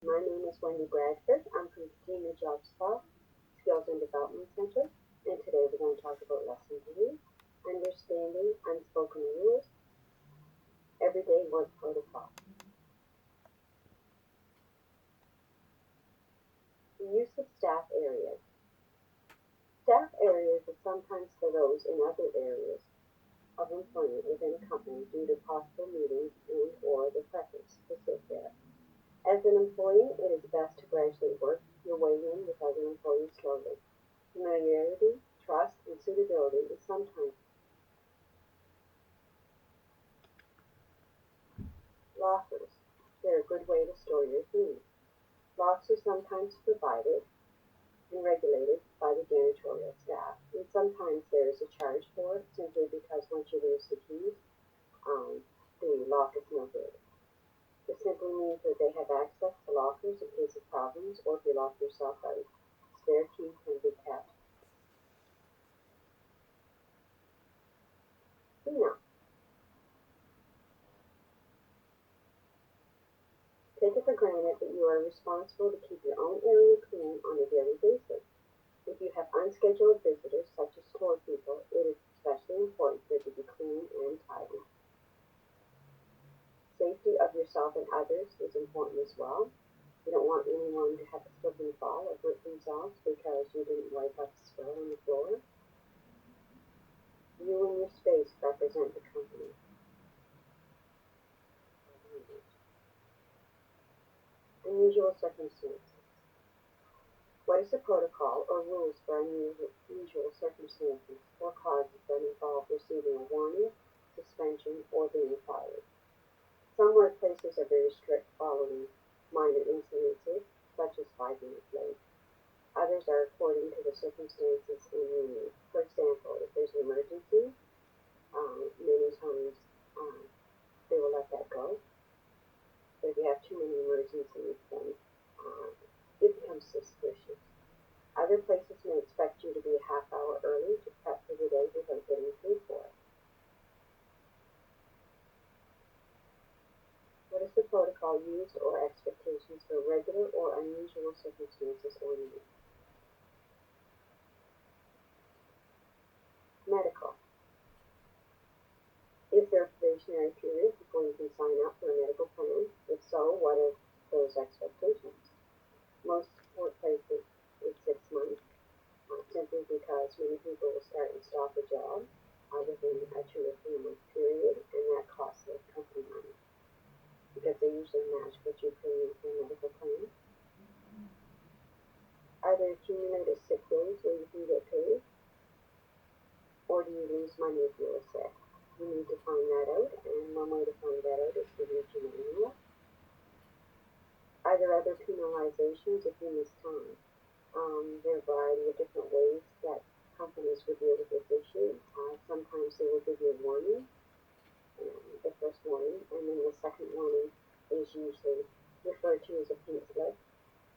My name is Wendy Bradford. I'm from Katina Jobs Club, Skills and Development Center, and today we're going to talk about Lesson 3, Understanding Unspoken Rules, Everyday Work Protocol. The use of staff areas. Staff areas are sometimes for those in other areas of employment within a company due to possible meetings and or the preference to sit there. As an employee, it is best to gradually work your way in with other employees slowly. Familiarity, trust, and suitability is sometimes lockers. They're a good way to store your things. Locks are sometimes provided and regulated by the janitorial staff, and sometimes there is a charge for it simply because once you lose the keys, the lock is no good. This simply means that they have access to lockers in case of problems or if you lock yourself out. Spare keys can be kept. Cleanup. Take it for granted that you are responsible to keep your own area clean on a daily basis. If you have unscheduled visitors, such as tour people, it is especially important for it to be clean and tidy. Safety of yourself and others is important as well. You don't want anyone to have a slip and fall or hurt themselves because you didn't wipe up the spill on the floor. You and your space represent the company. Unusual circumstances. What is the protocol or rules for unusual circumstances or causes that involve receiving a warning, suspension, or being fired? Some workplaces are very strict following minor incidences, such as 5 minutes late. Others are according to the circumstances and need. For example, if there's an emergency, many times they will let that go. But if you have too many emergencies, then it becomes suspicious. Other places may expect you to be a half hour early to prep for the day without getting paid for it. What is the protocol used or expectations for regular or unusual circumstances or needs? Medical. Is there a probationary period before you can sign up for a medical plan? If so, what are those expectations? Most workplaces it's 6 months, simply because many people will start and stop a job within a 2 or 3 month period, and that costs the company money because they usually match what you pay into a medical plan. Are there cumulative sick days where you can get paid? Or do you lose money if you are sick? You need to find that out, and one way to find that out is to read your manual. Are there other penalizations if you miss time? There are a variety of different ways that companies would deal with this issue. Sometimes they will give you a warning, the first warning, and then the second warning is usually referred to as a pink slip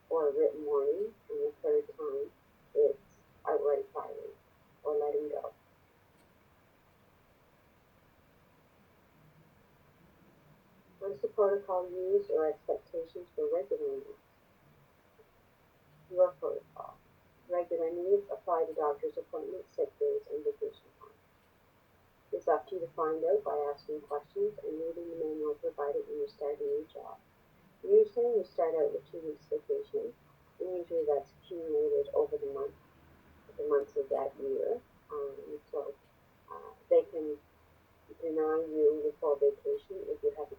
or a written warning, and the third time it's outright firing or letting go. What is the protocol used or expectations for regular needs? Your protocol. Regular needs apply to doctor's appointments, sick days, and vacation time. It's up to you to find out by asking questions and reading the manual provided when you start a new job. Usually you start out with 2 weeks vacation, and usually that's accumulated over the months of that year. So they can deny you your full vacation if you haven't.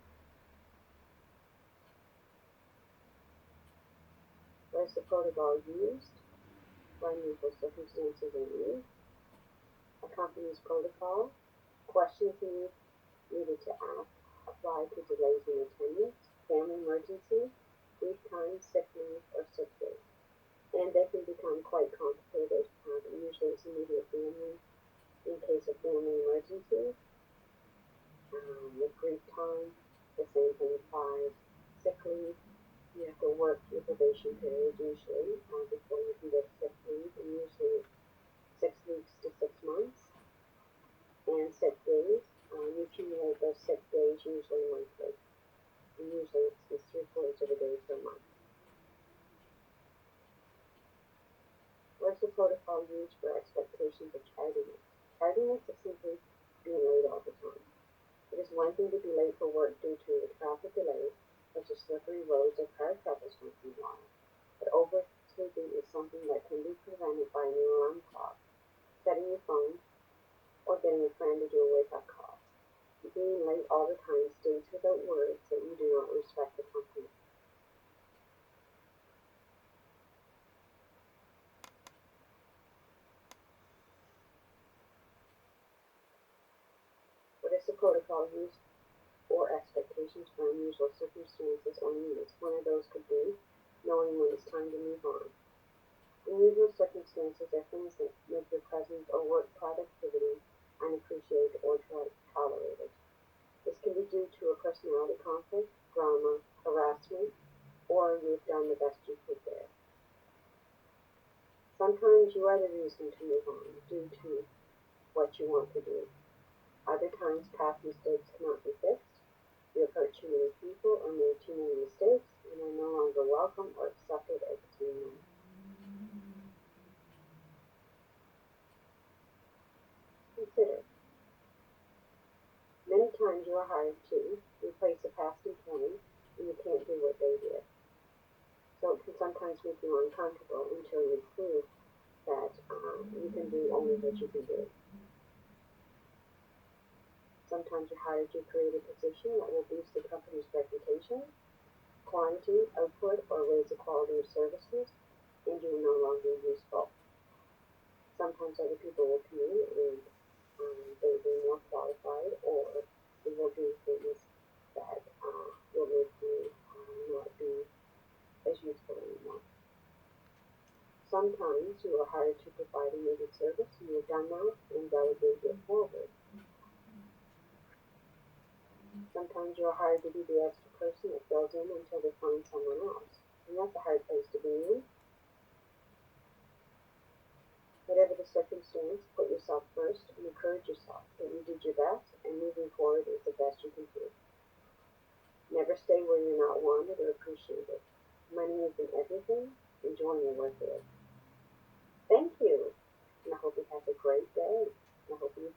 What is the protocol used? For unusual circumstances and needs. A company's protocol. Questions needed to ask apply to delays in attendance, family emergency, leave time, sick leave, or sick days. And they can become quite complicated. Usually it's immediate family in case of family emergencies. With grief time, the same thing applies. Sick leave, you have to work your probation period usually before you can get sick leave, and usually it's 6 weeks to 6 months. And sick days, you accumulate those sick days usually monthly, and usually it's 3/4 of a day per month. protocol used for expectations of tardiness. Tardiness is simply being late all the time. It is one thing to be late for work due to a traffic delay, such as slippery roads or car troubles once in a while, but oversleeping is something that can be prevented by an alarm clock, setting your phone, or getting a friend to do a wake-up call. Being late all the time states without words that you do not respect the company. What is the protocol used or expectations for unusual circumstances or needs? One of those could be knowing when it's time to move on. Unusual circumstances are things that make your presence or work productivity unappreciated or tolerated. This can be due to a personality conflict, drama, harassment, or you've done the best you could there. Sometimes you are the reason to move on due to what you want to do. Other times past mistakes cannot be fixed. You have hurt too many people or made too many mistakes and are no longer welcome or accepted as a team member. Consider. Many times you are hired to replace a past employee and you can't do what they did. So it can sometimes make you uncomfortable until you prove that you can do only what you can do. Sometimes you're hired to create a position that will boost the company's reputation, quantity, output, or raise the quality of services, and you're no longer useful. Sometimes other people will come in and they'll be more qualified, or they will do things that will make you not be as useful anymore. Sometimes you are hired to provide a needed service, and you've done that and delegate it forward. Sometimes you are hired to be the extra person that fills in until they find someone else, and that's a hard place to be in. Whatever the circumstance, put yourself first and encourage yourself that you did your best, and moving forward is the best you can do. Never stay where you're not wanted or appreciated. Money isn't everything. Enjoying your work is. Thank you, and I hope you have a great day. And I hope you